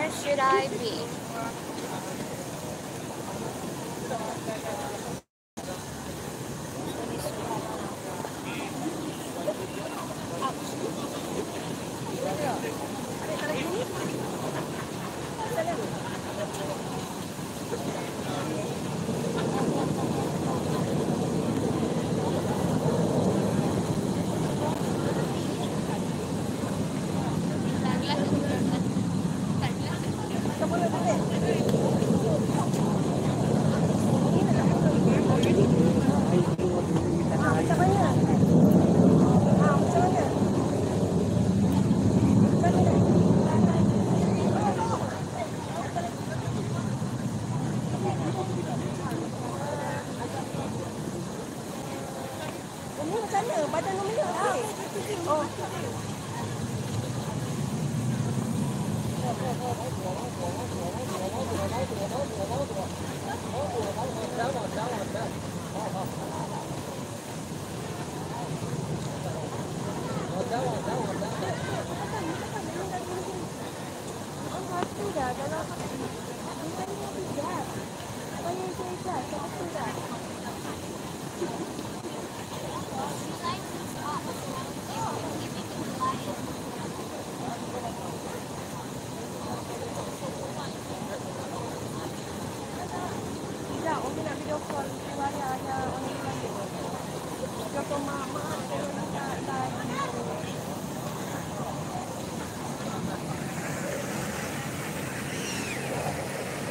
Where should I be?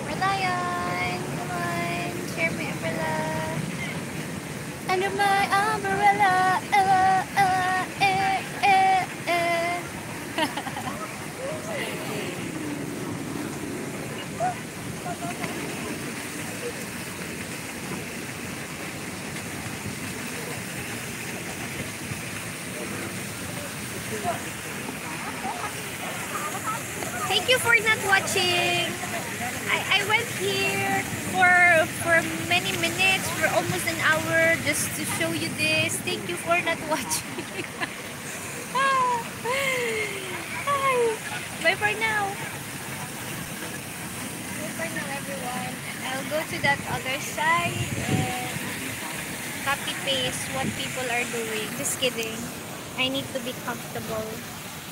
Merlion, come on, share my umbrella. Under my umbrella, Thank you for not watching. I went here for many minutes, for almost an hour, just to show you this. Thank you for not watching. Bye for now. Bye for now, everyone. I'll go to that other side and copy paste what people are doing. Just kidding. I need to be comfortable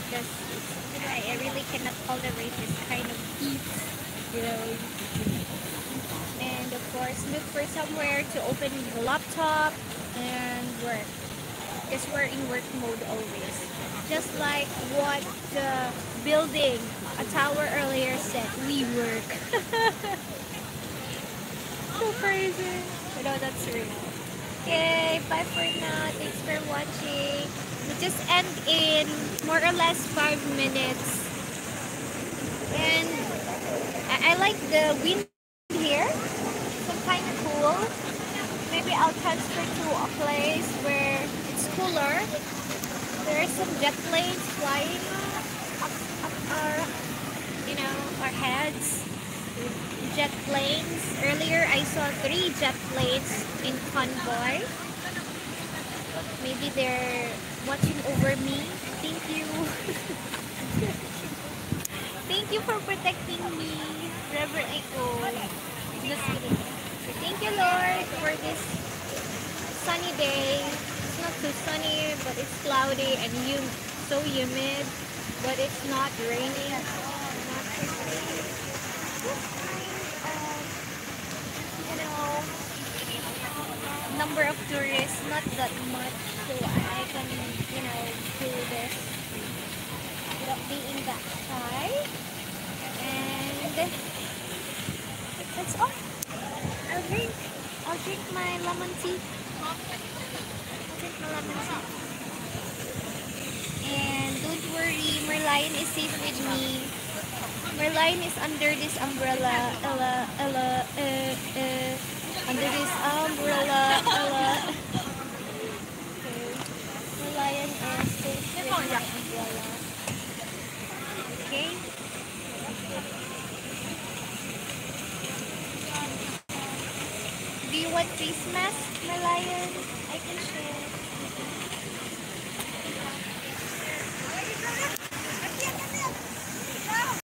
because I really cannot tolerate this kind of heat. You know, and of course look for somewhere to open the laptop and work, because we're in work mode always, just like what the building a tower earlier said, we work. So crazy, you know, that's real. Okay, bye for now. Thanks for watching. We just end in more or less 5 minutes, and I like the wind here. So kind of cool. Maybe I'll transfer to a place where it's cooler. There are some jet planes flying up our, you know, our heads. Jet planes. Earlier I saw 3 jet planes in convoy. Maybe they're watching over me. Thank you. Thank you for protecting me wherever I go. Just kidding. So thank you, Lord, for this sunny day. It's not too sunny, but it's cloudy and so humid, but it's not raining. Not raining. You know, number of tourists, not that much, so I can, you know, do this without being that shy. And that's all. I'll drink my lemon tea. And don't worry, Merlion is safe with me. Merlion is under this umbrella. Under this umbrella. Merlion is safe with the umbrella. Okay? Do you want face mask, Merlion? I can share.